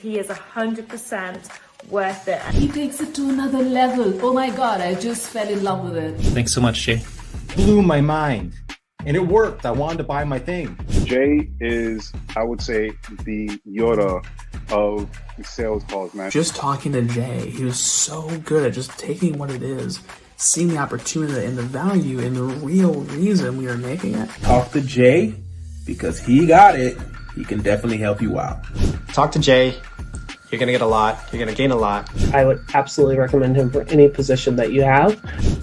He is 100% worth it. He takes it to another level. Oh my God, I just fell in love with it. Thanks so much, Jay. Blew my mind. And it worked. I wanted to buy my thing. Jay is, I would say, the Yoda of sales calls, man. Just talking to Jay, he was so good at just taking what it is, seeing the opportunity and the value and the real reason we are making it. Talk to Jay because he got it. He can definitely help you out. Talk to Jay. You're going to get a lot. You're going to gain a lot. I would absolutely recommend him for any position that you have.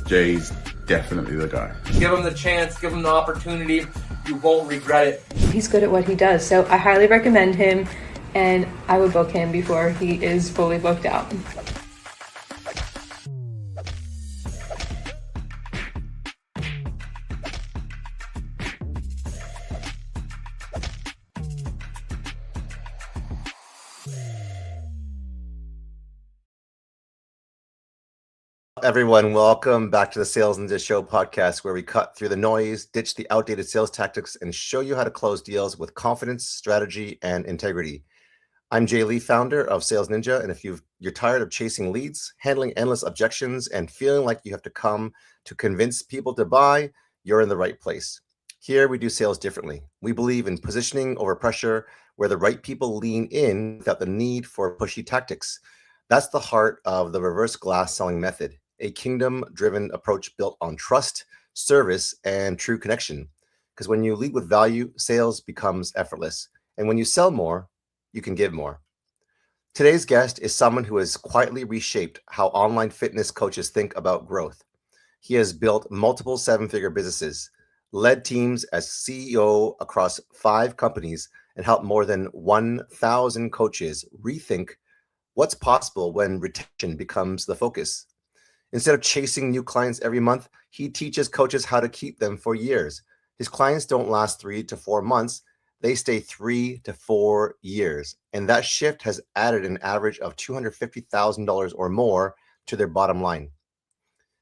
Jay's definitely the guy. Give him the chance, give him the opportunity. You won't regret it. He's good at what he does, so I highly recommend him, and I would book him before he is fully booked out. Everyone, welcome back to the Sales Ninja Show podcast, where we cut through the noise, ditch the outdated sales tactics, and show you how to close deals with confidence, strategy, and integrity. I'm Jay Lee, founder of Sales Ninja, and if you're tired of chasing leads, handling endless objections, and feeling like you have to come to convince people to buy, you're in the right place. Here, we do sales differently. We believe in positioning over pressure, where the right people lean in without the need for pushy tactics. That's the heart of the reverse glass selling method, a kingdom-driven approach built on trust, service, and true connection. Because when you lead with value, sales becomes effortless. And when you sell more, you can give more. Today's guest is someone who has quietly reshaped how online fitness coaches think about growth. He has built multiple seven-figure businesses, led teams as CEO across 5 companies, and helped more than 1,000 coaches rethink what's possible when retention becomes the focus. Instead of chasing new clients every month, he teaches coaches how to keep them for years. His clients don't last 3 to 4 months. They stay 3 to 4 years. And that shift has added an average of $250,000 or more to their bottom line.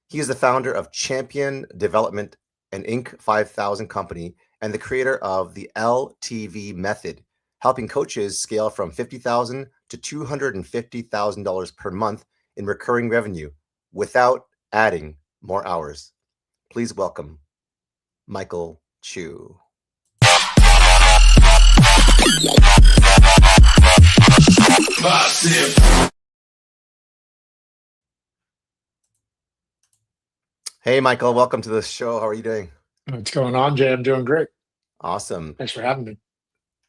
He is the founder of Champion Development, an Inc. 5000 company, and the creator of the LTV method, helping coaches scale from $50,000 to $250,000 per month in recurring revenue without adding more hours. Please welcome Michael Chu. Hey, Michael, welcome to the show. How are you doing? What's going on, Jay? I'm doing great. Awesome. Thanks for having me.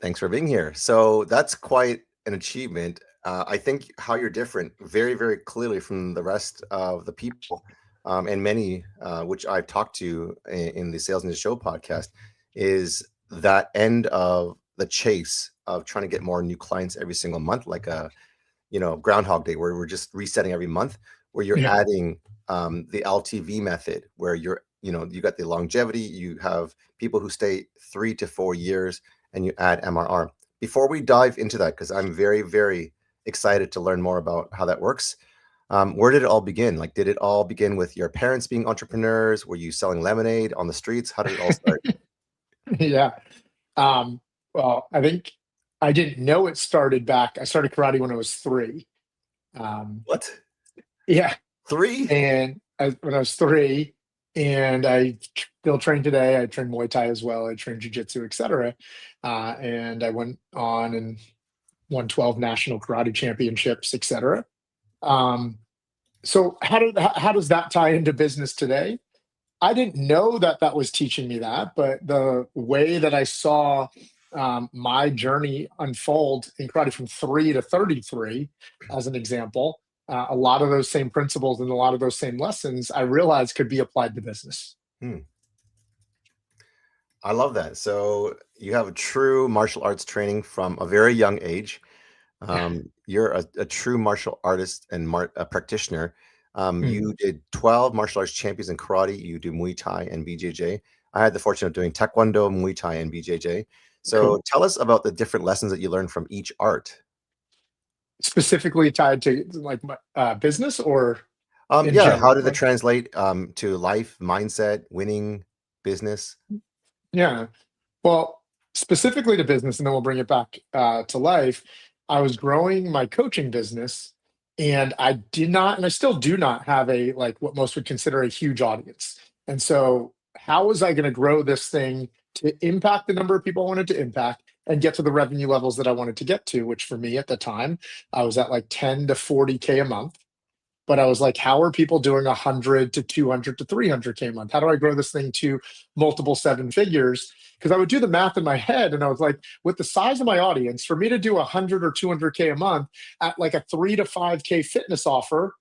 Thanks for being here. So that's quite an achievement. I think how you're different very, very clearly from the rest of the people and many which I've talked to in the Sales Ninja Show podcast is that end of the chase of trying to get more new clients every single month, like a Groundhog Day, where we're just resetting every month, where you're adding the LTV method, where you got the longevity, you have people who stay 3 to 4 years, and you add MRR. Before we dive into that, because I'm very, very excited to learn more about how that works. Where did it all begin? Like, did it all begin with your parents being entrepreneurs? Were you selling lemonade on the streets? How did it all start? Yeah. Well, I think I didn't know it started back. I started karate when I was 3. What? Yeah. 3? And when I was 3, and I still train today. I train Muay Thai as well. I train Jiu-Jitsu, etc. And I went on and won 12 national karate championships, etc. So how does that tie into business today? I didn't know that was teaching me that, but the way that I saw my journey unfold in karate from 3 to 33, as an example, a lot of those same principles and a lot of those same lessons I realized could be applied to business. I love that. So you have a true martial arts training from a very young age. You're a true martial artist and a practitioner. You did 12 martial arts champions in karate. You do Muay Thai and BJJ. I had the fortune of doing Taekwondo, Muay Thai, and BJJ. So tell us about the different lessons that you learned from each art. Specifically tied to like business or yeah, how did it translate to life, mindset, winning, business? Yeah, well, specifically to business, and then we'll bring it back to life. I was growing my coaching business, and I did not, and I still do not have a like what most would consider a huge audience. And so, how was I going to grow this thing to impact the number of people I wanted to impact and get to the revenue levels that I wanted to get to? Which for me at the time, I was at like 10 to 40K a month. But I was like, how are people doing 100 to 200 to 300K a month? How do I grow this thing to multiple seven figures? Because I would do the math in my head, and I was like, with the size of my audience, for me to do 100 or 200K a month at like a 3 to 5K fitness offer,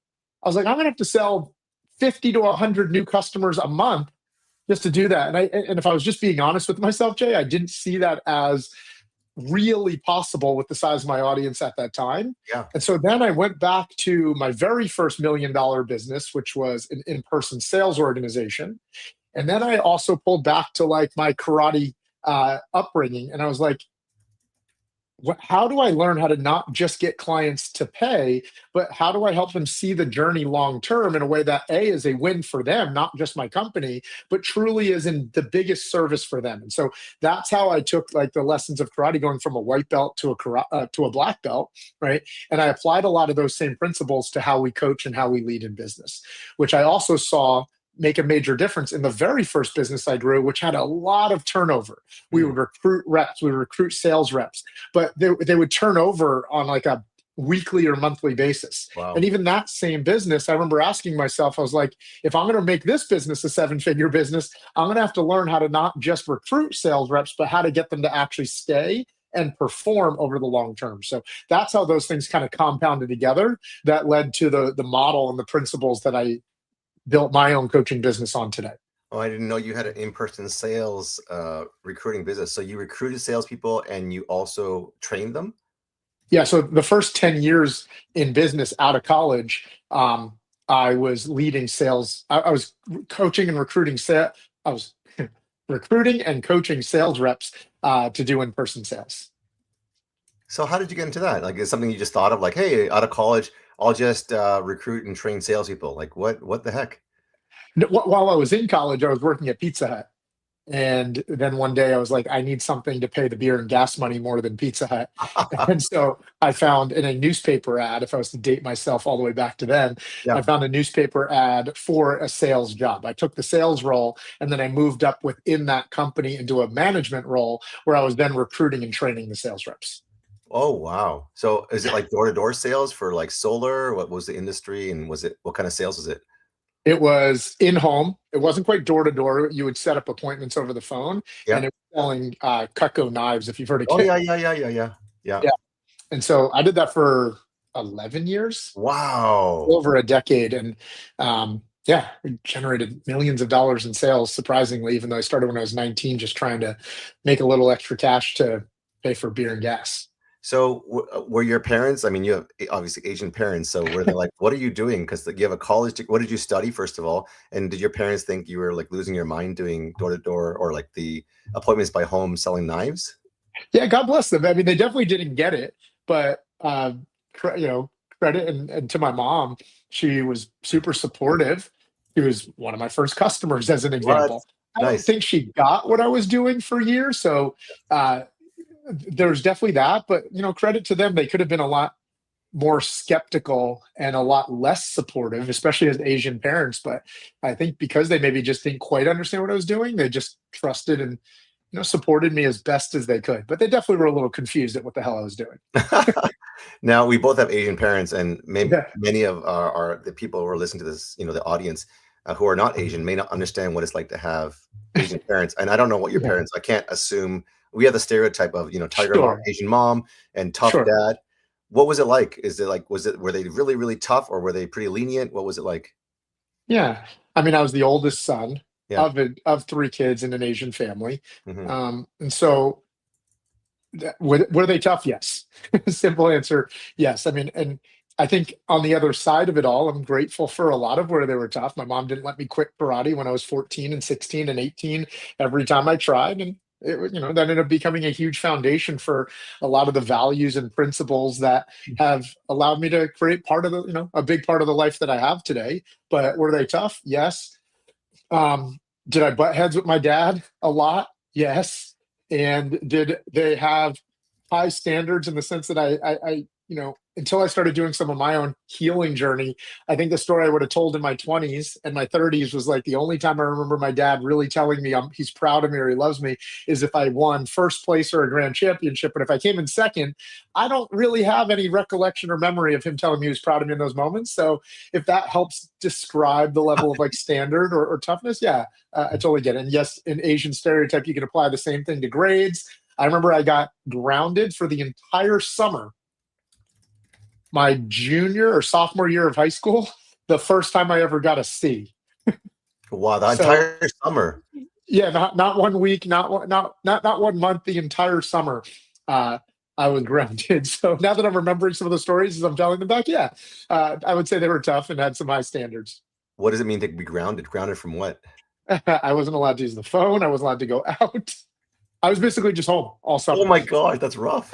I was like, I'm going to have to sell 50 to 100 new customers a month just to do that. And if I was just being honest with myself, Jay, I didn't see that as really possible with the size of my audience at that time. Yeah. And so then I went back to my very first $1 million business, which was an in-person sales organization. And then I also pulled back to like my karate upbringing. And I was like, how do I learn how to not just get clients to pay, but how do I help them see the journey long term in a way that A, is a win for them, not just my company, but truly is in the biggest service for them. And so that's how I took like the lessons of karate, going from a white belt to a black belt, right? And I applied a lot of those same principles to how we coach and how we lead in business, which I also saw make a major difference in the very first business I grew, which had a lot of turnover. We would recruit reps, we would recruit sales reps, but they would turn over on like a weekly or monthly basis. Wow. And even that same business, I remember asking myself, I was like, if I'm going to make this business a 7-figure business, I'm going to have to learn how to not just recruit sales reps, but how to get them to actually stay and perform over the long term. So that's how those things kind of compounded together that led to the model and the principles that I built my own coaching business on today. Oh, I didn't know you had an in-person sales recruiting business. So you recruited salespeople and you also trained them? Yeah. So the first 10 years in business out of college, I was leading sales. I was coaching and recruiting. I was recruiting and coaching sales reps to do in-person sales. So how did you get into that? Like, is it something you just thought of, like, hey, out of college, I'll just recruit and train salespeople? Like, what the heck? While I was in college, I was working at Pizza Hut. And then one day I was like, I need something to pay the beer and gas money more than Pizza Hut. And so I found in a newspaper ad, if I was to date myself all the way back to then, I found a newspaper ad for a sales job. I took the sales role and then I moved up within that company into a management role where I was then recruiting and training the sales reps. Oh, wow. So is it like door-to-door sales for like solar? What was the industry, and what kind of sales was it? It was in-home. It wasn't quite door-to-door. You would set up appointments over the phone, and it was selling Cutco knives, if you've heard of Oh, it. yeah. And so I did that for 11 years. Wow. Over a decade. And we generated millions of dollars in sales, surprisingly, even though I started when I was 19, just trying to make a little extra cash to pay for beer and gas. So were your parents, I mean, you have obviously Asian parents, so were they like, what are you doing? Because you have a college, what did you study, first of all? And did your parents think you were like losing your mind doing door-to-door or like the appointments by home selling knives? Yeah, God bless them. I mean, they definitely didn't get it, but credit and to my mom, she was super supportive. She was one of my first customers, as an example. I don't think she got what I was doing for years, so there's definitely that. But credit to them, they could have been a lot more skeptical and a lot less supportive, especially as Asian parents. But I think because they maybe just didn't quite understand what I was doing, they just trusted and supported me as best as they could. But they definitely were a little confused at what the hell I was doing. Now, we both have Asian parents, and many of the people who are listening to this, the audience who are not Asian may not understand what it's like to have Asian parents. And I don't know what your parents, I can't assume. We have the stereotype of, tiger mom, Asian mom, and tough dad. What was it like? Were they really, really tough, or were they pretty lenient? What was it like? Yeah. I mean, I was the oldest son of 3 kids in an Asian family. Mm-hmm. And so were they tough? Yes. Simple answer. Yes. I mean, and I think on the other side of it all, I'm grateful for a lot of where they were tough. My mom didn't let me quit karate when I was 14 and 16 and 18 every time I tried. And that ended up becoming a huge foundation for a lot of the values and principles that have allowed me to create part of a big part of the life that I have today. But were they tough? Yes. Did I butt heads with my dad a lot? Yes. And did they have high standards in the sense that until I started doing some of my own healing journey, I think the story I would have told in my 20s and my 30s was like the only time I remember my dad really telling me he's proud of me or he loves me is if I won first place or a grand championship. But if I came in second, I don't really have any recollection or memory of him telling me he was proud of me in those moments. So if that helps describe the level of like standard or toughness, yeah, I totally get it. And yes, in Asian stereotype, you can apply the same thing to grades. I remember I got grounded for the entire summer my junior or sophomore year of high school, the first time I ever got a C. Wow, the entire summer. Yeah, not 1 week, not 1 month, the entire summer. I was grounded. So now that I'm remembering some of the stories as I'm telling them back, yeah, I would say they were tough and had some high standards. What does it mean to be grounded? Grounded from what? I wasn't allowed to use the phone. I wasn't allowed to go out. I was basically just home all summer. Oh my gosh, that's rough.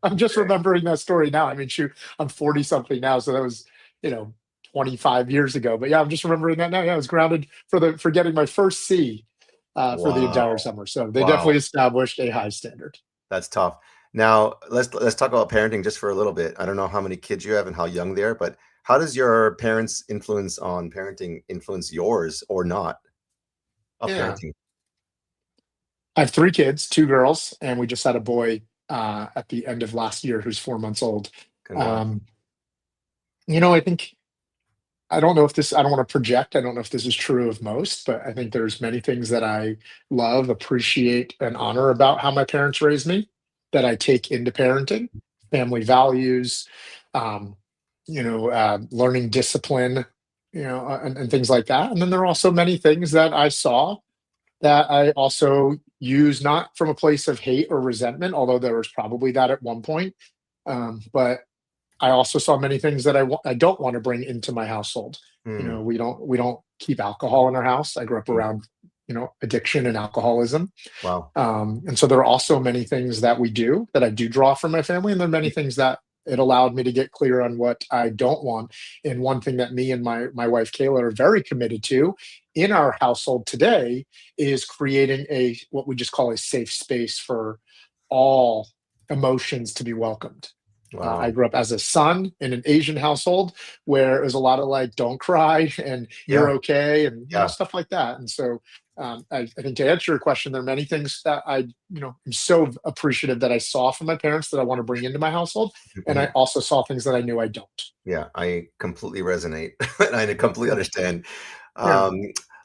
I'm just remembering that story now. I mean, shoot, I'm 40 something now, so that was 25 years ago. But yeah, I'm just remembering that now. Yeah, I was grounded for getting my first C for the entire summer. So they definitely established a high standard. That's tough. Now let's talk about parenting just for a little bit. I don't know how many kids you have and how young they are, but how does your parents' influence on parenting influence yours or not of parenting? I have 3 kids, 2 girls, and we just had a boy at the end of last year who's 4 months old. I think I don't know if this I don't want to project. I don't know if this is true of most, but I think there's many things that I love, appreciate, and honor about how my parents raised me that I take into parenting, family values, learning discipline, and things like that. And then there are also many things that I saw that I also use not from a place of hate or resentment, although there was probably that at one point. But I also saw many things that I don't want to bring into my household. We don't keep alcohol in our house. I grew up around addiction and alcoholism. Wow. And so there are also many things that we do that I do draw from my family, and there are many things that it allowed me to get clear on what I don't want. And one thing that me and my wife Kayla are very committed to in our household today is creating what we just call a safe space for all emotions to be welcomed. Wow. I grew up as a son in an Asian household where it was a lot of like, don't cry and you're okay and stuff like that. And so I think to answer your question, there are many things that I'm so appreciative that I saw from my parents that I want to bring into my household. And I also saw things that I knew I don't. Yeah, I completely resonate. And I completely understand.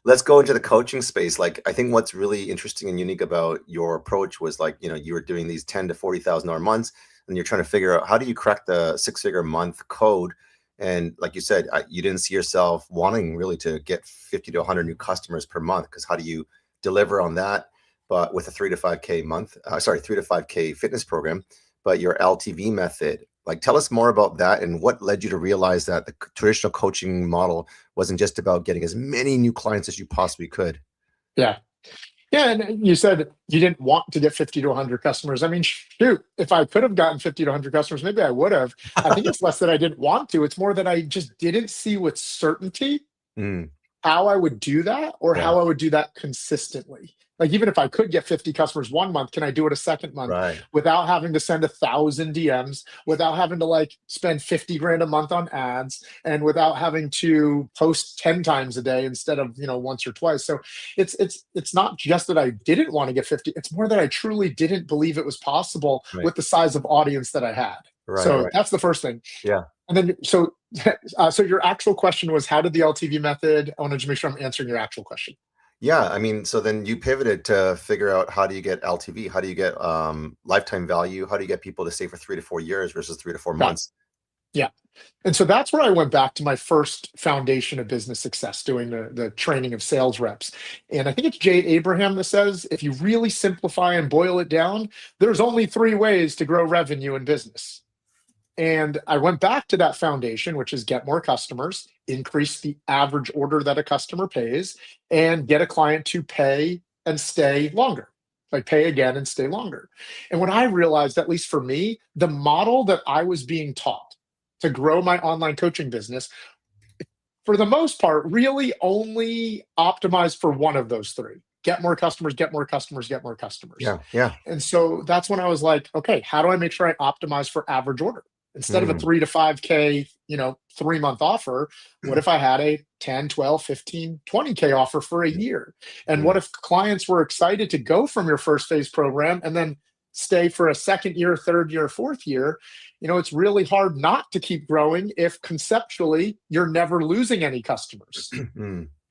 Let's go into the coaching space. Like, I think what's really interesting and unique about your approach was like, you were doing these $10,000 to $40,000 months, and you're trying to figure out how do you crack the 6-figure month code. And like you said, you didn't see yourself wanting really to get 50 to 100 new customers per month, because how do you deliver on that? But with a 3 to 5K month, 3 to 5K fitness program, but your LTV method, like tell us more about that and what led you to realize that the traditional coaching model wasn't just about getting as many new clients as you possibly could. Yeah. Yeah, and you said you didn't want to get 50 to 100 customers. I mean, shoot, if I could have gotten 50 to 100 customers, maybe I would have. I think it's less that I didn't want to. It's more that I just didn't see with certainty how I would do that or how I would do that consistently. Like, even if I could get 50 customers 1 month, can I do it a second month without having to send 1,000 DMs, without having to like spend 50 grand a month on ads, and without having to post 10 times a day instead of, once or twice. So it's not just that I didn't want to get 50. It's more that I truly didn't believe it was possible with the size of audience that I had. That's the first thing. Yeah. And then, so your actual question was, how did the LTV method, I wanted to make sure I'm answering your actual question. Yeah, I mean, so then you pivoted to figure out how do you get LTV? How do you get lifetime value? How do you get people to stay for 3 to 4 years versus 3 to 4 months? Yeah. And so that's where I went back to my first foundation of business success, doing the training of sales reps. And I think it's Jay Abraham that says, if you really simplify and boil it down, there's only 3 ways to grow revenue in business. And I went back to that foundation, which is get more customers, increase the average order that a customer pays, and get a client to pay and stay longer, like pay again and stay longer. And what I realized, at least for me, the model that I was being taught to grow my online coaching business, for the most part, really only optimized for one of those 3. get more customers, get more customers, get more customers. Yeah. Yeah. And so that's when I was like, okay, how do I make sure I optimize for average order? Instead of a 3 to 5K, 3-month offer, what if I had a 10, 12, 15, 20K offer for a year? And what if clients were excited to go from your first phase program and then stay for a second year, third year, fourth year? It's really hard not to keep growing if conceptually you're never losing any customers.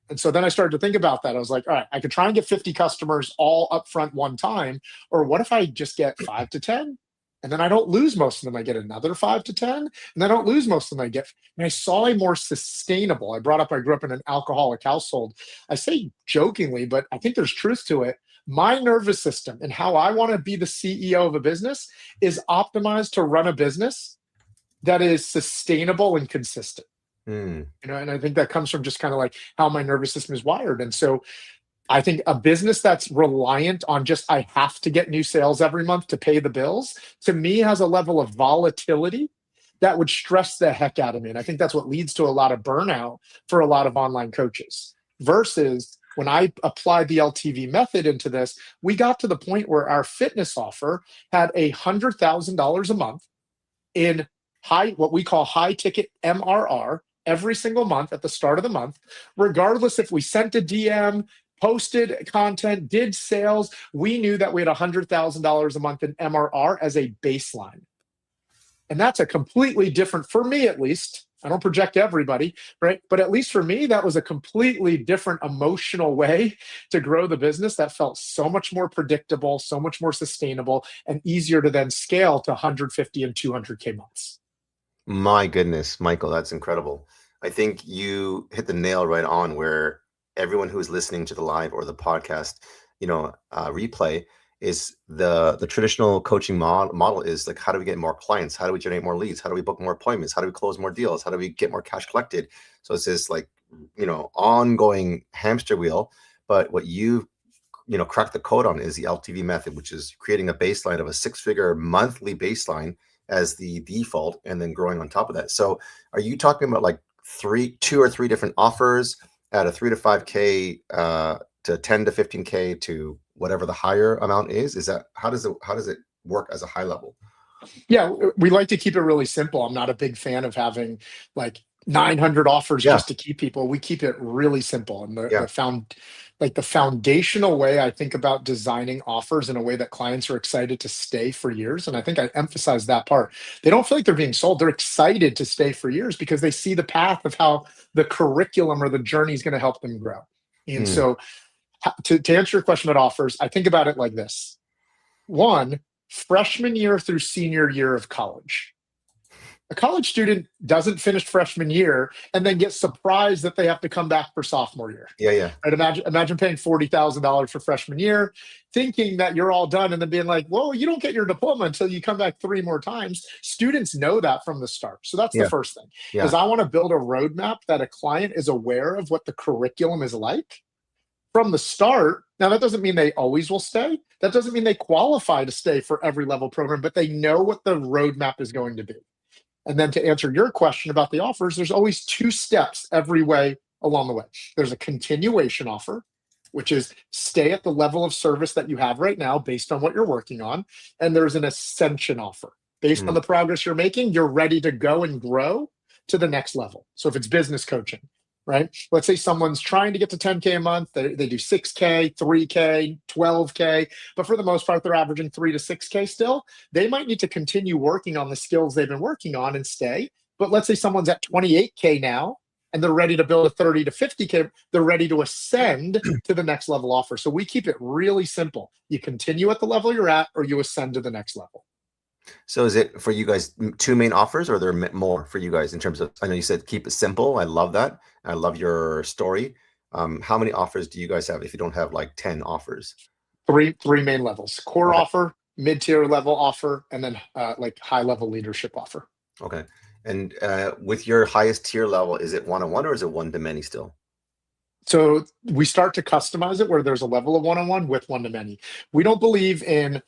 And so then I started to think about that. I was like, all right, I could try and get 50 customers all upfront one time. Or what if I just get 5 to 10? And then I don't lose most of them. I get another 5 to 10, and I don't lose most of them. And I saw a more sustainable. I grew up in an alcoholic household. I say jokingly, but I think there's truth to it. My nervous system and how I want to be the CEO of a business is optimized to run a business that is sustainable and consistent. And I think that comes from just kind of like how my nervous system is wired. And so I think a business that's reliant on just, I have to get new sales every month to pay the bills, to me has a level of volatility that would stress the heck out of me. And I think that's what leads to a lot of burnout for a lot of online coaches. Versus when I applied the LTV method into this, we got to the point where our fitness offer had $100,000 a month in what we call high ticket MRR every single month at the start of the month, regardless if we sent a DM, posted content, did sales, we knew that we had $100,000 a month in MRR as a baseline. And that's a completely different, for me at least, I don't project everybody, right? But at least for me, that was a completely different emotional way to grow the business that felt so much more predictable, so much more sustainable, and easier to then scale to 150 and 200K months. My goodness, Michael, that's incredible. I think you hit the nail right on where everyone who is listening to the live or the podcast, replay is the traditional coaching model is like, how do we get more clients? How do we generate more leads? How do we book more appointments? How do we close more deals? How do we get more cash collected? So it's this like, ongoing hamster wheel. But what you cracked the code on is the LTV method, which is creating a baseline of a 6-figure monthly baseline as the default and then growing on top of that. So are you talking about like 2 or 3 different offers at a 3 to 5K to 10 to 15K to whatever the higher amount is that how does it work as a high level? Yeah, we like to keep it really simple. I'm not a big fan of having like 900 offers just to keep people. We keep it really simple. And the foundational way I think about designing offers in a way that clients are excited to stay for years. And I think I emphasize that part. They don't feel like they're being sold. They're excited to stay for years because they see the path of how the curriculum or the journey is going to help them grow. And so to answer your question about offers, I think about it like this. 1, freshman year through senior year of college. A college student doesn't finish freshman year and then get surprised that they have to come back for sophomore year. Yeah. Right? Imagine paying $40,000 for freshman year, thinking that you're all done, and then being like, "Whoa, you don't get your diploma until you come back 3 more times." Students know that from the start. So that's the first thing. Is I want to build a roadmap that a client is aware of what the curriculum is like from the start. Now, that doesn't mean they always will stay. That doesn't mean they qualify to stay for every level program, but they know what the roadmap is going to be. And then to answer your question about the offers, there's always 2 steps every way along the way. There's a continuation offer, which is stay at the level of service that you have right now based on what you're working on. And there's an ascension offer. Based on the progress you're making, you're ready to go and grow to the next level. So if it's business coaching, right? Let's say someone's trying to get to 10K a month. They do 6K, 3K, 12K, but for the most part, they're averaging 3 to 6K still. They might need to continue working on the skills they've been working on and stay. But let's say someone's at 28K now and they're ready to build a 30 to 50K. They're ready to ascend to the next level offer. So we keep it really simple. You continue at the level you're at or you ascend to the next level. So is it for you guys 2 main offers, or are there more for you guys in terms of, I know you said keep it simple. I love that. I love your story. How many offers do you guys have if you don't have like 10 offers? Three main levels: core offer, mid-tier level offer, and then like high level leadership offer. Okay. And with your highest tier level, is it one-on-one or is it one-to-many still? So we start to customize it where there's a level of one-on-one with one-to-many. We don't believe in,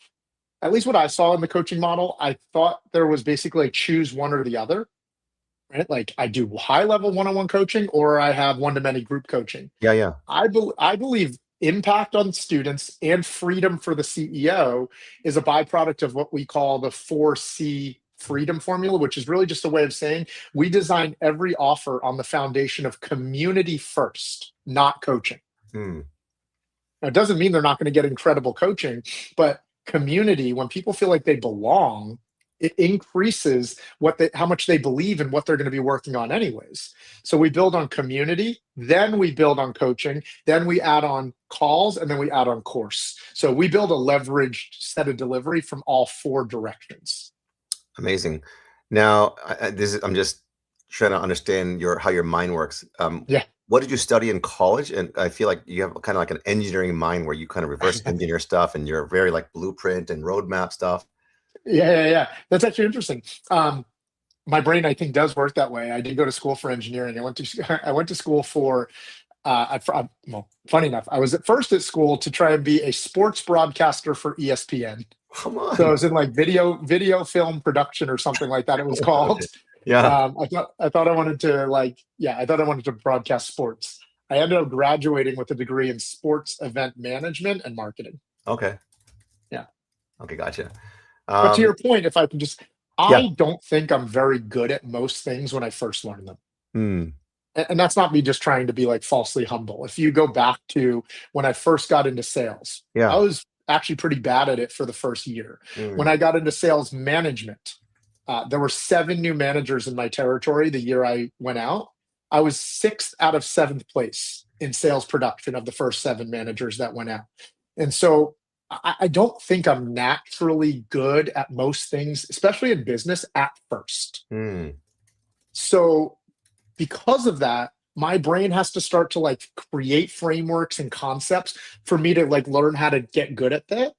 at least what I saw in the coaching model, I thought there was basically choose one or the other, right? Like I do high level one-on-one coaching or I have one-to-many group coaching. Yeah. I believe impact on students and freedom for the CEO is a byproduct of what we call the 4C freedom formula, which is really just a way of saying we design every offer on the foundation of community first, not coaching. Hmm. Now, it doesn't mean they're not going to get incredible coaching, but community, when people feel like they belong, it increases how much they believe in what they're going to be working on anyways. So we build on community, then we build on coaching, then we add on calls, and then we add on course. So we build a leveraged set of delivery from all 4 directions. Amazing. Now, I'm just trying to understand how your mind works. Yeah. What did you study in college? And I feel like you have kind of like an engineering mind where you kind of reverse engineer stuff, and you're very like blueprint and roadmap stuff. Yeah. That's actually interesting. My brain, I think, does work that way. I did go to school for engineering. I went to school for. Well, funny enough, I was at school to try and be a sports broadcaster for ESPN. Come on. So I was in like video film production or something like that. It was called. Yeah. I thought I wanted to broadcast sports. I ended up graduating with a degree in sports event management and marketing. Okay. Yeah. Okay, gotcha. But to your point, if I can just, I don't think I'm very good at most things when I first learn them. And that's not me just trying to be like falsely humble. If you go back to when I first got into sales, I was actually pretty bad at it for the first year. When I got into sales management, there were 7 new managers in my territory the year I went out. I was 6th out of 7th place in sales production of the first 7 managers that went out. And so I don't think I'm naturally good at most things, especially in business at first. So because of that, my brain has to start to like create frameworks and concepts for me to like learn how to get good at that,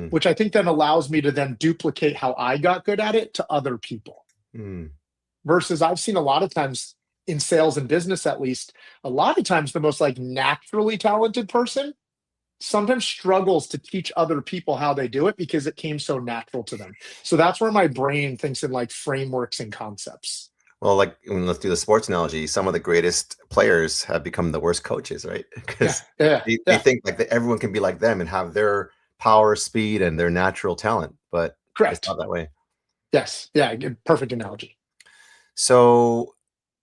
which I think then allows me to then duplicate how I got good at it to other people. Versus I've seen a lot of times in sales and business, at least, a lot of times the most like naturally talented person sometimes struggles to teach other people how they do it because it came so natural to them. So that's where my brain thinks in like frameworks and concepts. Well, like let's do the sports analogy. Some of the greatest players have become the worst coaches, right? Because they think like that everyone can be like them and have their power, speed, and their natural talent, but it's not that way. Yes. Yeah. Perfect analogy. So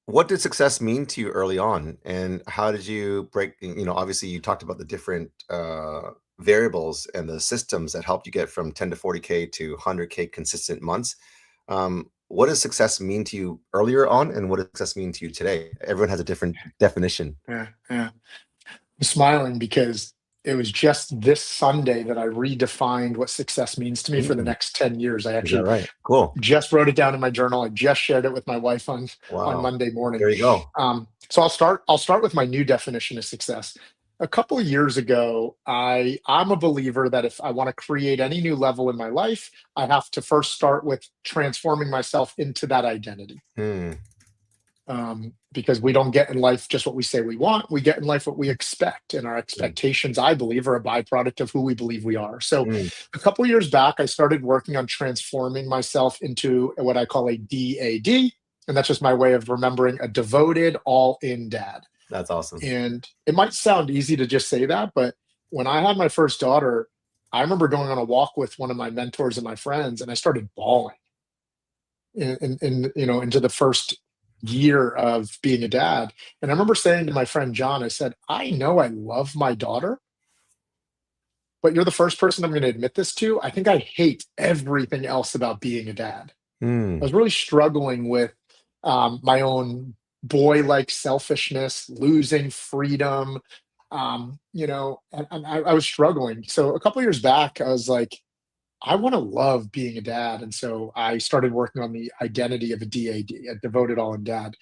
what did success mean to you early on, and how did you break, obviously you talked about the different variables and the systems that helped you get from 10 to 40K to 100K consistent months. What does success mean to you earlier on, and what does success mean to you today? Everyone has a different definition. Yeah. I'm smiling because it was just this Sunday that I redefined what success means to me for the next 10 years. I actually just wrote it down in my journal. I just shared it with my wife on Monday morning. There you go. So I'll start with my new definition of success. A couple of years ago, I'm a believer that if I want to create any new level in my life, I have to first start with transforming myself into that identity. Because we don't get in life just what we say we want. We get in life what we expect. And our expectations, I believe, are a byproduct of who we believe we are. So a couple of years back, I started working on transforming myself into what I call a DAD. And that's just my way of remembering a devoted, all-in dad. That's awesome. And it might sound easy to just say that, but when I had my first daughter, I remember going on a walk with one of my mentors and my friends, and I started bawling into the first year of being a dad. And I remember saying to my friend John, I said, I know I love my daughter, but you're the first person I'm going to admit this to. I think I hate everything else about being a dad. I was really struggling with my own boy-like selfishness, losing freedom, and I was struggling. So a couple of years back, I was like, I want to love being a dad. And so I started working on the identity of a DAD, a devoted all-in dad.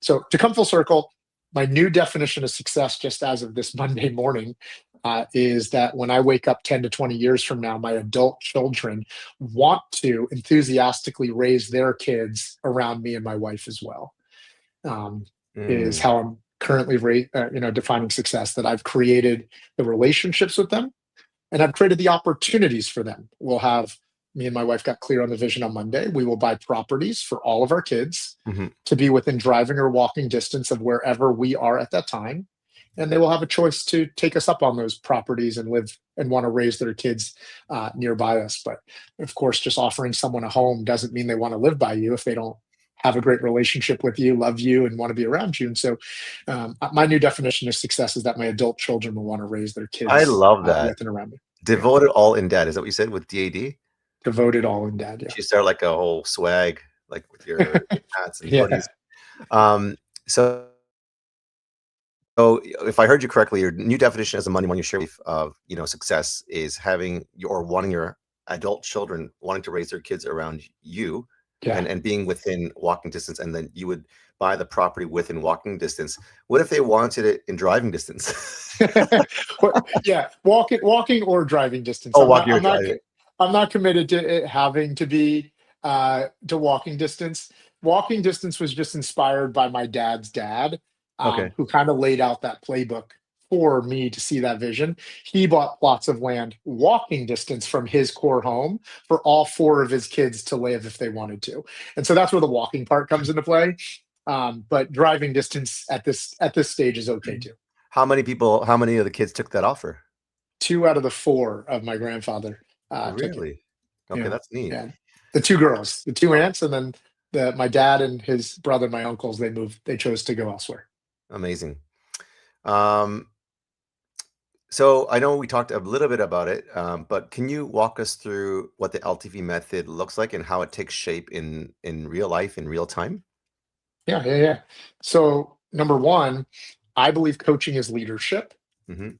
So to come full circle, my new definition of success, just as of this Monday morning, is that when I wake up 10 to 20 years from now, my adult children want to enthusiastically raise their kids around me and my wife as well. Is how I'm currently defining success, that I've created the relationships with them and I've created the opportunities for them. Me and my wife got clear on the vision on Monday. We will buy properties for all of our kids to be within driving or walking distance of wherever we are at that time. and they will have a choice to take us up on those properties and live and want to raise their kids nearby us. But of course, just offering someone a home doesn't mean they want to live by you if they don't have a great relationship with you, love you, and want to be around you. And so my new definition of success is that my adult children will want to raise their kids. I love that. With and around me. Devoted all in dad. Is that what you said with DAD? Devoted all in dad. Yeah. You start like a whole swag, like with your hats and Yeah. hoodies. So if I heard you correctly, your new definition as a money share of success is wanting your adult children wanting to raise their kids around you. Yeah. And being within walking distance, and then you would buy the property within walking distance. What if they wanted it in driving distance? Yeah, walking or driving distance. Oh, walking or driving. I'm not committed to it having to be to walking distance. Walking distance was just inspired by my dad's dad, Okay. who kind of laid out that playbook for me to see that vision. He bought plots of land walking distance from his core home for all 4 of his kids to live if they wanted to. And so that's where the walking part comes into play. But driving distance at this stage is okay too. How many of the kids took that offer? 2 out of the 4 of my grandfather. Really? Okay, Yeah. that's neat. Yeah. The 2 girls, the 2 aunts, and then my dad and his brother, my uncles, they chose to go elsewhere. Amazing. So I know we talked a little bit about it, but can you walk us through what the LTV method looks like and how it takes shape in real life, in real time? Yeah. So number 1, I believe coaching is leadership, Mm-hmm.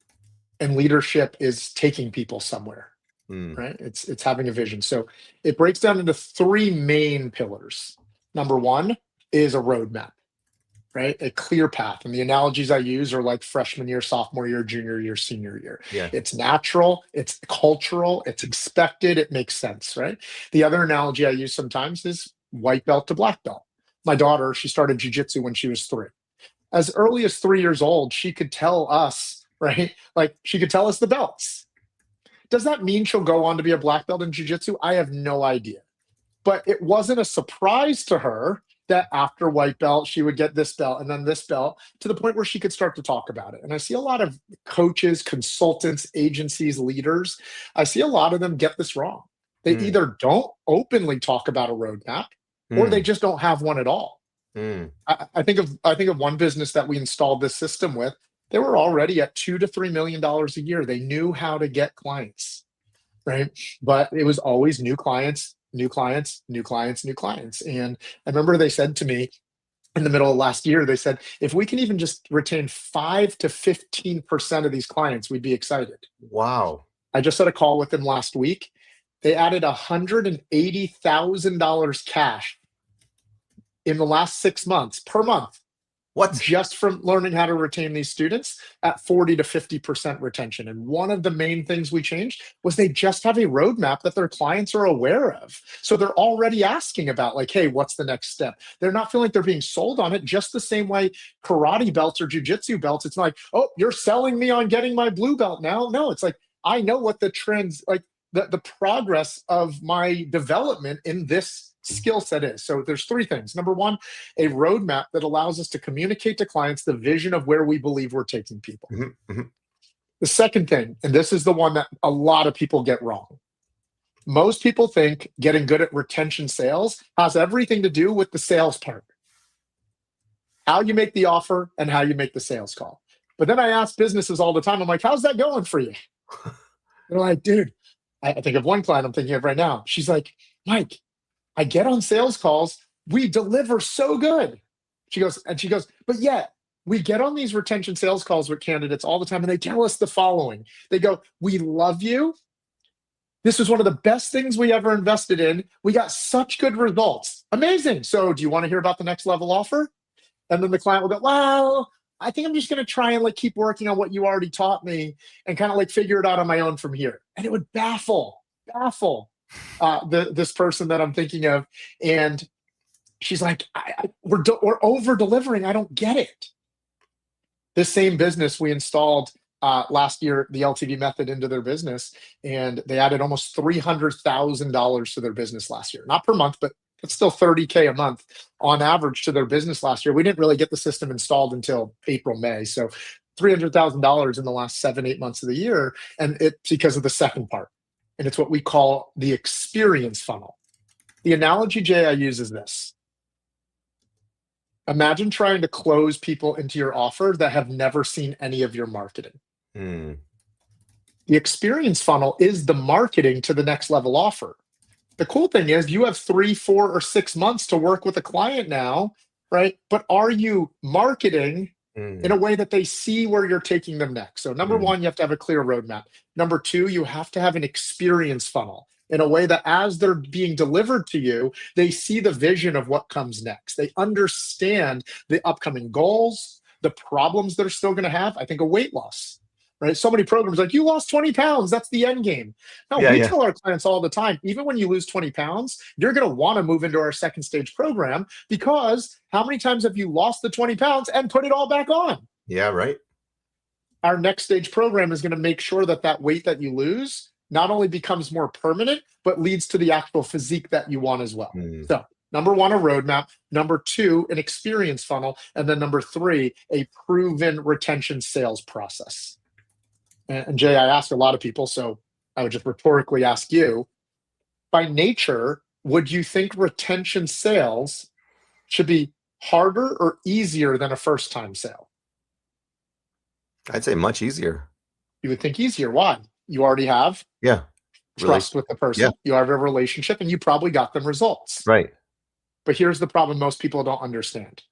and leadership is taking people somewhere, right? It's having a vision. So it breaks down into 3 main pillars. Number 1 is a roadmap, right? A clear path. And the analogies I use are like freshman year, sophomore year, junior year, senior year. Yeah. It's natural, it's cultural, it's expected, it makes sense, right? The other analogy I use sometimes is white belt to black belt. My daughter, she started jujitsu when she was 3. As early as 3 years old, she could tell us, right? Like she could tell us the belts. Does that mean she'll go on to be a black belt in jujitsu? I have no idea. But it wasn't a surprise to her that after white belt, she would get this belt and then this belt, to the point where she could start to talk about it. And I see a lot of coaches, consultants, agencies, leaders, I see a lot of them get this wrong. They either don't openly talk about a roadmap, or they just don't have one at all. I think of one business that we installed this system with. They were already at $2 to $3 million a year. They knew how to get clients, right? But it was always new clients. And I remember they said to me in the middle of last year, they said, if we can even just retain 5 to 15% of these clients, we'd be excited. Wow. I just had a call with them last week. They added $180,000 cash in the last 6 months per month. What? Just from learning how to retain these students at 40 to 50% retention. And one of the main things we changed was they just have a roadmap that their clients are aware of. So they're already asking about like, hey, what's the next step? They're not feeling like they're being sold on it, just the same way karate belts or jujitsu belts. It's not like, oh, you're selling me on getting my blue belt now. No, it's like, I know what the trends, like the progress of my development in this skill set is. So there's 3 things. Number 1, a roadmap that allows us to communicate to clients the vision of where we believe we're taking people. The second thing, and this is the one that a lot of people get wrong. Most people think getting good at retention sales has everything to do with the sales part. How you make the offer and how you make the sales call. But then I ask businesses all the time, I'm like, how's that going for you? They're like, dude, I think of one client I'm thinking of right now. She's like, Mike, I get on sales calls, we deliver so good. She goes, but yet we get on these retention sales calls with candidates all the time and they tell us the following. They go, we love you. This was one of the best things we ever invested in. We got such good results. Amazing. So do you want to hear about the next level offer? And then the client will go, well, I think I'm just going to try and like keep working on what you already taught me and kind of like figure it out on my own from here. And it would baffle this person that I'm thinking of. And she's like, we're over delivering. I don't get it. This same business, we installed last year, the LTV method into their business, and they added almost $300,000 to their business last year. Not per month, but it's still $30K a month on average to their business last year. We didn't really get the system installed until April, May. So $300,000 in the last 7, 8 months of the year. And it's because of the second part. And it's what we call the experience funnel. The analogy, Jay, I use is this. Imagine trying to close people into your offer that have never seen any of your marketing. Mm. The experience funnel is the marketing to the next level offer. The cool thing is you have 3, 4, or 6 months to work with a client now, right? But are you marketing in a way that they see where you're taking them next? So number one, you have to have a clear roadmap. Number two, you have to have an experience funnel in a way that as they're being delivered to you, they see the vision of what comes next. They understand the upcoming goals, the problems they're still going to have. I think a weight loss, right? So many programs like, you lost 20 pounds. That's the end game. No, we tell our clients all the time, even when you lose 20 pounds, you're going to want to move into our second stage program, because how many times have you lost the 20 pounds and put it all back on? Yeah, right. Our next stage program is going to make sure that that weight that you lose not only becomes more permanent, but leads to the actual physique that you want as well. So number one, a roadmap. Number two, an experience funnel. And then number three, a proven retention sales process. And Jay, I asked a lot of people, so I would just rhetorically ask you, by nature, would you think retention sales should be harder or easier than a first-time sale? I'd say much easier. You would think easier. Why? You already have trust with the person. Yeah. You have a relationship, and you probably got them results. Right. But here's the problem most people don't understand.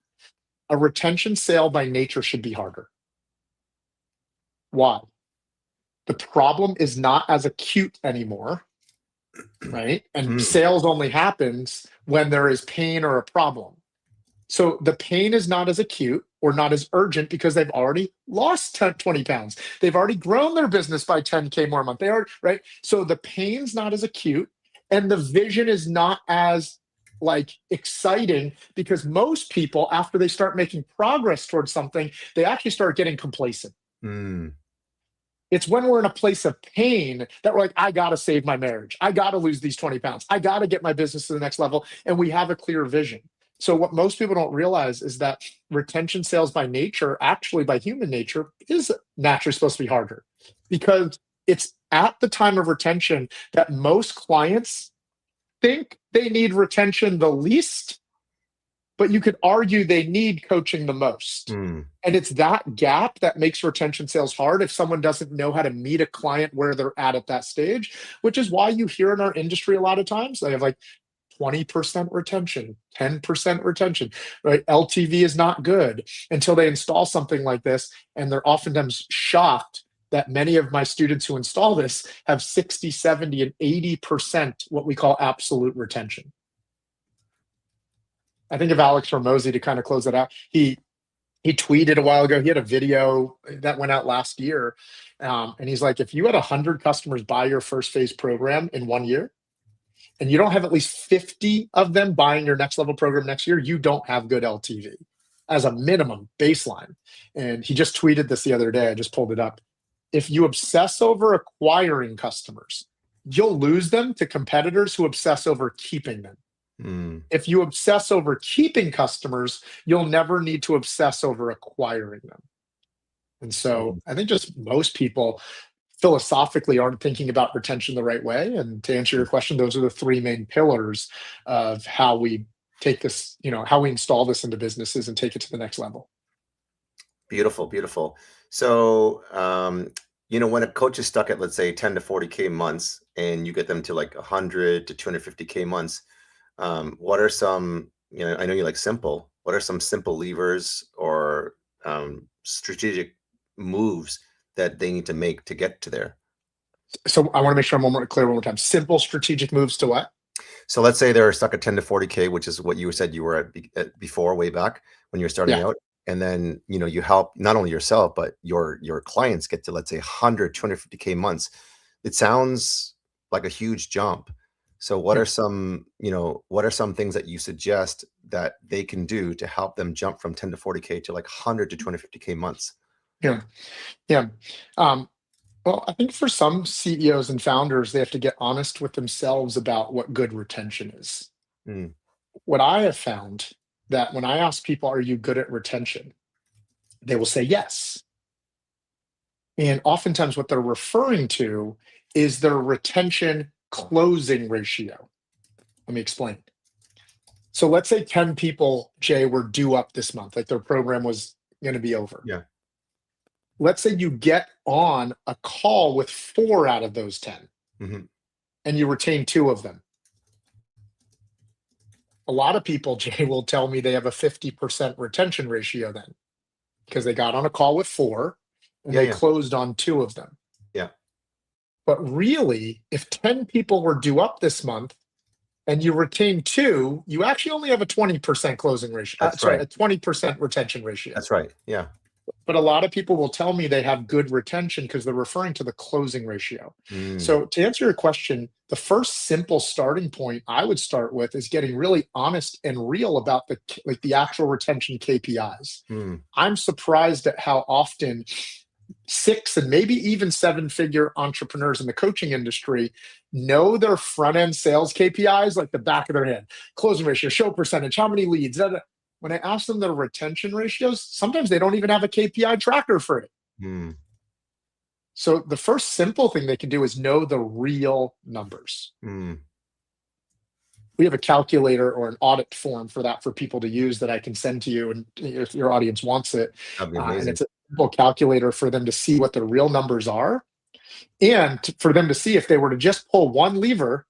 A retention sale by nature should be harder. Why? The problem is not as acute anymore, right? And sales only happens when there is pain or a problem. So the pain is not as acute or not as urgent because they've already lost 20 pounds. They've already grown their business by 10K more a month. They are, right? So the pain's not as acute and the vision is not as exciting, because most people, after they start making progress towards something, they actually start getting complacent. It's when we're in a place of pain that we're like, I got to save my marriage. I got to lose these 20 pounds. I got to get my business to the next level. And we have a clear vision. So what most people don't realize is that retention sales by nature, actually by human nature, is naturally supposed to be harder, because it's at the time of retention that most clients think they need retention the least, but you could argue they need coaching the most. And it's that gap that makes retention sales hard if someone doesn't know how to meet a client where they're at that stage, which is why you hear in our industry a lot of times they have 20% retention, 10% retention, right? LTV is not good until they install something like this. And they're oftentimes shocked that many of my students who install this have 60, 70, and 80% what we call absolute retention. I think of Alex Hormozy to kind of close it out. He tweeted a while ago, he had a video that went out last year. And he's like, if you had 100 customers buy your first phase program in 1 year, and you don't have at least 50 of them buying your next level program next year, you don't have good LTV as a minimum baseline. And he just tweeted this the other day. I just pulled it up. If you obsess over acquiring customers, you'll lose them to competitors who obsess over keeping them. If you obsess over keeping customers, you'll never need to obsess over acquiring them. And so I think just most people philosophically aren't thinking about retention the right way. And to answer your question, those are the three main pillars of how we take this, how we install this into businesses and take it to the next level. Beautiful, beautiful. So, when a coach is stuck at, let's say, 10 to 40K months and you get them to 100 to 250K months, what are some, I know you like simple, what are some simple levers or strategic moves that they need to make to get to there? So I want to make sure I'm clear one more time. Simple strategic moves to what? So let's say they're stuck at 10 to 40K, which is what you said you were at before, way back when you were starting out. And then, you help not only yourself, but your clients get to, let's say, 100, 250K months. It sounds like a huge jump. So what are some things that you suggest that they can do to help them jump from 10 to 40K to 100 to 250K months? Yeah. Well, I think for some CEOs and founders, they have to get honest with themselves about what good retention is. What I have found that when I ask people, are you good at retention? They will say yes. And oftentimes what they're referring to is their retention closing ratio. Let me explain. So let's say 10 people, Jay, were due up this month, like their program was going to be over. Yeah. Let's say you get on a call with 4 out of those 10 and you retain 2 of them. A lot of people, Jay, will tell me they have a 50% retention ratio then because they got on a call with 4 and they closed on 2 of them. Yeah. But really, if 10 people were due up this month and you retain 2, you actually only have a 20% closing ratio. That's sorry, right. a 20% retention ratio. That's right. Yeah. But a lot of people will tell me they have good retention because they're referring to the closing ratio. So to answer your question, the first simple starting point I would start with is getting really honest and real about the actual retention KPIs. I'm surprised at how often 6 and maybe even 7-figure entrepreneurs in the coaching industry know their front end sales KPIs like the back of their head. Closing ratio, show percentage, how many leads. When I ask them their retention ratios, sometimes they don't even have a KPI tracker for it. So the first simple thing they can do is know the real numbers. We have a calculator or an audit form for that for people to use that I can send to you, and if your audience wants it. That'd be And amazing. it's a simple calculator for them to see what the real numbers are, and for them to see if they were to just pull one lever,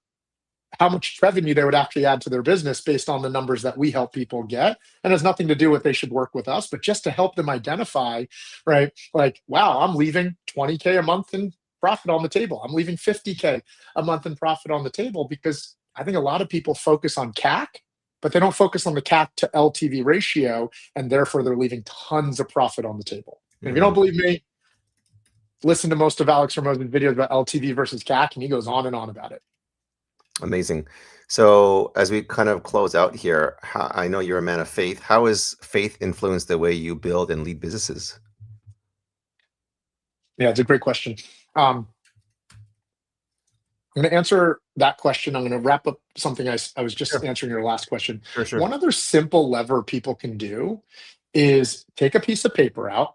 how much revenue they would actually add to their business based on the numbers that we help people get. And it has nothing to do with they should work with us, but just to help them identify, right? Like, wow, I'm leaving 20K a month in profit on the table. I'm leaving 50K a month in profit on the table, because I think a lot of people focus on CAC, but they don't focus on the CAC to LTV ratio, and therefore they're leaving tons of profit on the table. And if you don't believe me, listen to most of Alex Ramone's videos about LTV versus CAC, and he goes on and on about it. Amazing. So as we kind of close out here, I know you're a man of faith. How has faith influenced the way you build and lead businesses? Yeah, it's a great question. I'm going to answer that question. I'm going to wrap up something I was just answering your last question. Sure. One other simple lever people can do is take a piece of paper out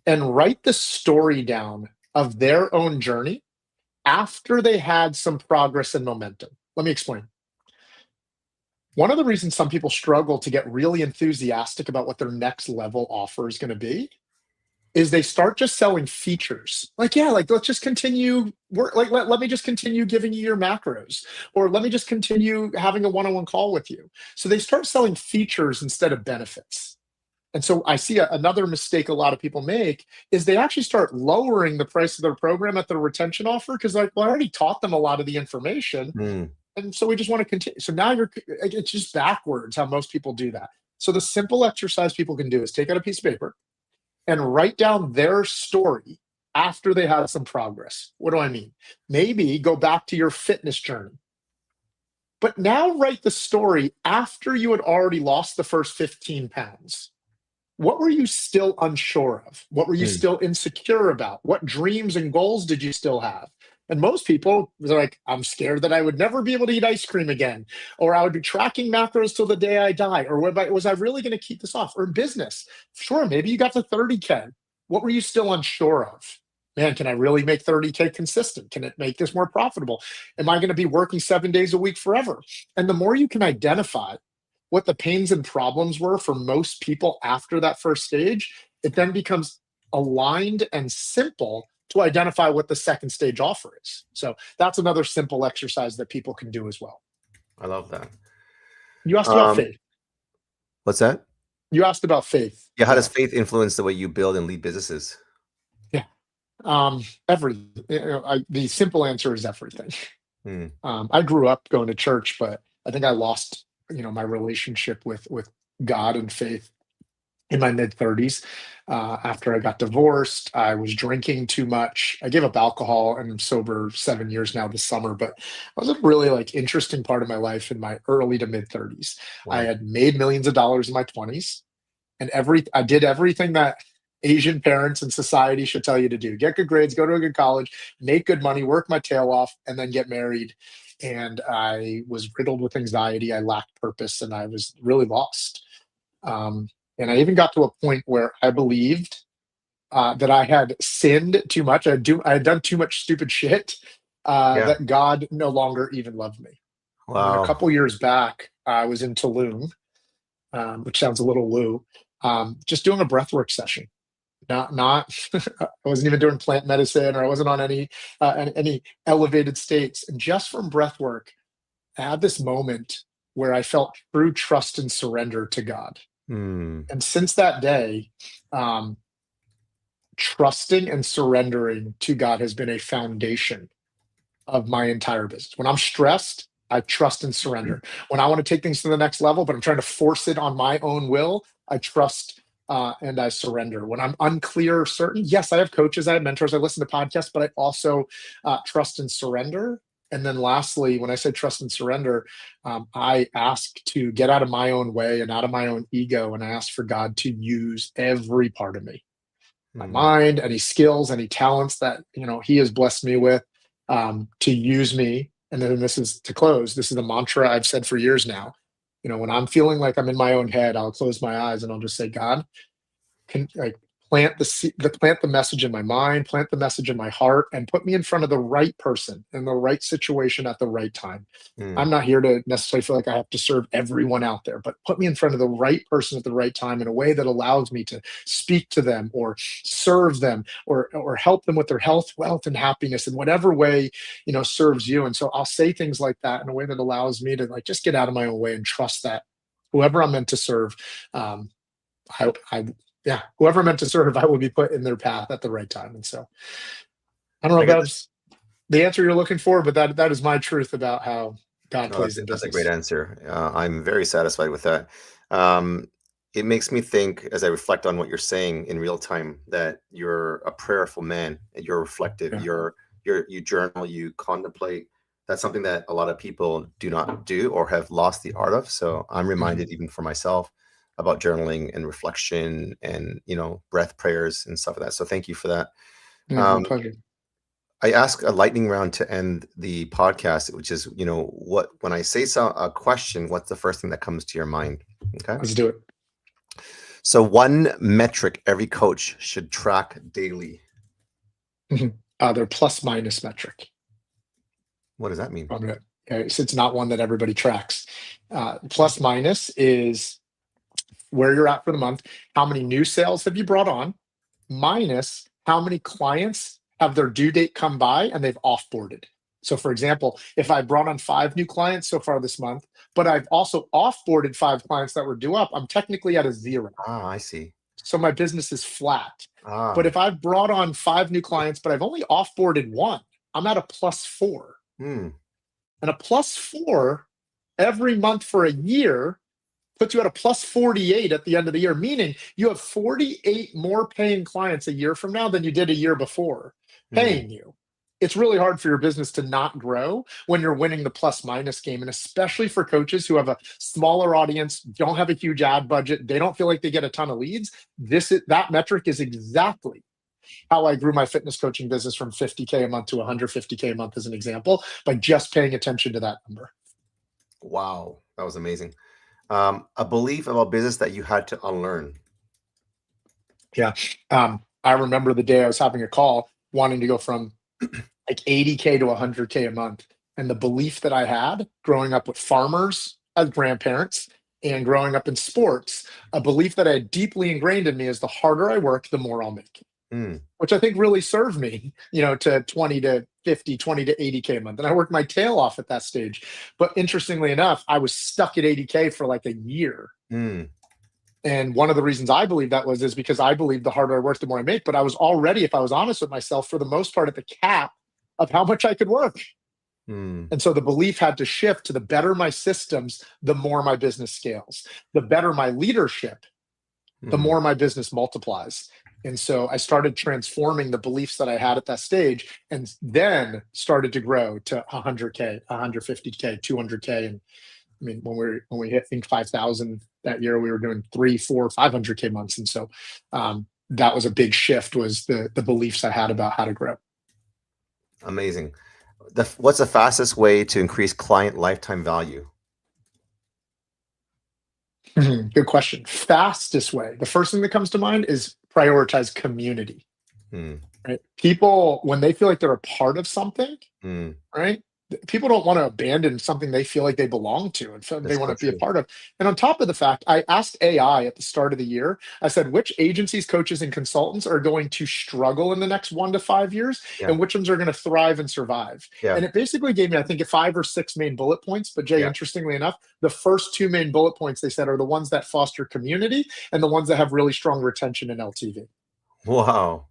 and write the story down of their own journey after they had some progress and momentum. Let me explain. One of the reasons some people struggle to get really enthusiastic about what their next level offer is going to be is they start just selling features. Like, yeah, like let's just continue work. Like, let me just continue giving you your macros, or let me just continue having a one-on-one call with you. So they start selling features instead of benefits. And so I see another mistake a lot of people make is they actually start lowering the price of their program at their retention offer, because like, well, I already taught them a lot of the information. And so we just want to continue. So now it's just backwards how most people do that. So the simple exercise people can do is take out a piece of paper and write down their story after they had some progress. What do I mean? Maybe go back to your fitness journey, but now write the story after you had already lost the first 15 pounds. What were you still unsure of? What were you still insecure about? What dreams and goals did you still have? And most people are like, I'm scared that I would never be able to eat ice cream again, or I would be tracking macros till the day I die, or was I really going to keep this off? Or business, sure, maybe you got to 30K. What were you still unsure of? Man, can I really make 30K consistent? Can it make this more profitable? Am I going to be working 7 days a week forever? And the more you can identify what the pains and problems were for most people after that first stage, it then becomes aligned and simple to identify what the second stage offer is. So that's another simple exercise that people can do as well. I love that. You asked about faith. What's that? You asked about faith. Yeah. How does faith influence the way you build and lead businesses? Yeah. The simple answer is everything. I grew up going to church, but I think I lost, my relationship with God and faith in my mid-30s. After I got divorced, I was drinking too much. I gave up alcohol and I'm sober 7 years now this summer, but it was a really interesting part of my life in my early to mid-30s. Wow. I had made millions of dollars in my 20s, and I did everything that Asian parents and society should tell you to do. Get good grades, go to a good college, make good money, work my tail off, and then get married. And I was riddled with anxiety. I lacked purpose, and I was really lost. And I even got to a point where I believed that I had sinned too much. I had done too much stupid shit. That God no longer even loved me. And then a couple years back, I was in Tulum, which sounds a little woo, just doing a breathwork session. Not I wasn't even doing plant medicine, or I wasn't on any elevated states. And just from breath work, I had this moment where I felt true trust and surrender to God. And since that day, trusting and surrendering to God has been a foundation of my entire business. When I'm stressed, I trust and surrender. When I want to take things to the next level, but I'm trying to force it on my own will, I trust and I surrender. When I'm unclear or certain, yes, I have coaches, I have mentors, I listen to podcasts, but I also trust and surrender. And then lastly, when I say trust and surrender, I ask to get out of my own way and out of my own ego. And I ask for God to use every part of me, my mind, any skills, any talents that, he has blessed me with, to use me. And then this is to close. This is a mantra I've said for years now. When I'm feeling like I'm in my own head, I'll close my eyes and I'll just say, God, plant the message in my mind, plant the message in my heart, and put me in front of the right person in the right situation at the right time. I'm not here to necessarily feel like I have to serve everyone out there, but put me in front of the right person at the right time in a way that allows me to speak to them or serve them or help them with their health, wealth, and happiness in whatever way, serves you. And so I'll say things like that in a way that allows me to just get out of my own way and trust that whoever I'm meant to serve, whoever I'm meant to serve, I will be put in their path at the right time. And so I don't know if that's the answer you're looking for, but that is my truth about how God plays in business. That's a great answer. I'm very satisfied with that. It makes me think, as I reflect on what you're saying in real time, that you're a prayerful man, you're reflective, you journal, you contemplate. That's something that a lot of people do not do or have lost the art of. So I'm reminded, even for myself, about journaling and reflection and, breath prayers and stuff like that. So thank you for that. My pleasure. I ask a lightning round to end the podcast, which is, when I say a question, what's the first thing that comes to your mind? Okay. Let's do it. So one metric every coach should track daily. Their plus minus metric. What does that mean? Okay, so it's not one that everybody tracks. Plus minus is where you're at for the month. How many new sales have you brought on? Minus how many clients have their due date come by and they've offboarded. So for example, if I brought on 5 new clients so far this month, but I've also offboarded 5 clients that were due up, I'm technically at a 0. I see. So my business is flat. But if I've brought on 5 new clients, but I've only offboarded 1, I'm at a plus 4. And a plus 4 every month for a year puts you at a plus 48 at the end of the year, meaning you have 48 more paying clients a year from now than you did a year before paying you. It's really hard for your business to not grow when you're winning the plus minus game. And especially for coaches who have a smaller audience, don't have a huge ad budget, they don't feel like they get a ton of leads. That metric is exactly how I grew my fitness coaching business from 50K a month to 150K a month, as an example, by just paying attention to that number. Wow, that was amazing. A belief about business that you had to unlearn. Yeah. I remember the day I was having a call wanting to go from 80K to 100K a month. And the belief that I had growing up with farmers as grandparents and growing up in sports, a belief that I had deeply ingrained in me is the harder I work, the more I'll make. Which I think really served me, to 20 to 50, 20 to 80K a month. And I worked my tail off at that stage. But interestingly enough, I was stuck at 80K for like a year. And one of the reasons I believe that is because I believe the harder I work, the more I make. But I was already, if I was honest with myself, for the most part at the cap of how much I could work. And so the belief had to shift to the better my systems, the more my business scales. The better my leadership, the more my business multiplies. And so I started transforming the beliefs that I had at that stage, and then started to grow to 100K, 150K, 200K. And I mean, when we hit, I think 5,000 that year, we were doing 300, 400, 500K months. And so that was a big shift, was the beliefs I had about how to grow. Amazing. What's the fastest way to increase client lifetime value? Good question. Fastest way. The first thing that comes to mind is prioritize community. Right? People, when they feel like they're a part of something, right? People don't want to abandon something they feel like they belong to and feel they want to be a part of. And on top of the fact, I asked AI at the start of the year, I said, which agencies, coaches, and consultants are going to struggle in the next 1 to 5 years, and which ones are going to thrive and survive? And it basically gave me, I think, 5 or 6 main bullet points. But Jay, interestingly enough, the first 2 main bullet points they said are the ones that foster community and the ones that have really strong retention and LTV. Wow.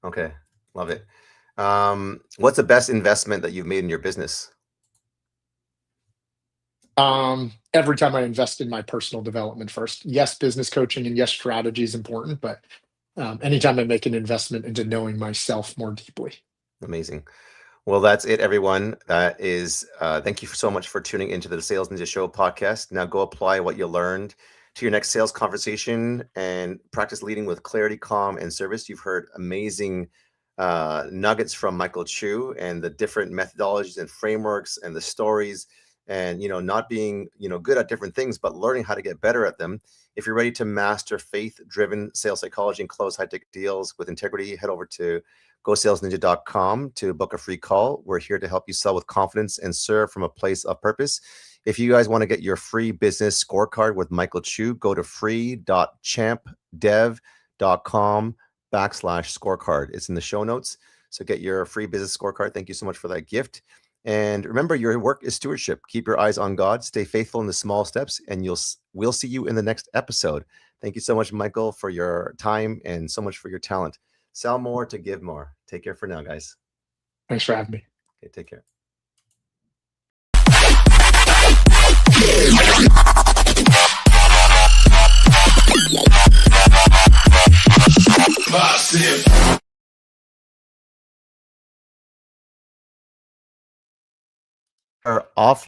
Okay. Love it. What's the best investment that you've made in your business? Every time I invest in my personal development first. Yes, business coaching and yes, strategy is important, but anytime I make an investment into knowing myself more deeply. Amazing. Well, that's it, everyone. That is, thank you so much for tuning into the Sales Ninja Show podcast. Now go apply what you learned to your next sales conversation and practice leading with clarity, calm, and service. You've heard amazing nuggets from Michael Chu and the different methodologies and frameworks and the stories, and not being good at different things, but learning how to get better at them. If you're ready to master faith-driven sales psychology and close high-ticket deals with integrity, head over to gosalesninja.com to book a free call. We're here to help you sell with confidence and serve from a place of purpose. If you guys want to get your free business scorecard with Michael Chu, go to free.champdev.com/scorecard. It's in the show notes. So get your free business scorecard. Thank you so much for that gift. And remember, your work is stewardship. Keep your eyes on God. Stay faithful in the small steps, and we'll see you in the next episode. Thank you so much, Michael, for your time and so much for your talent. Sell more to give more. Take care for now, guys. Thanks for having me. Okay, take care. Are off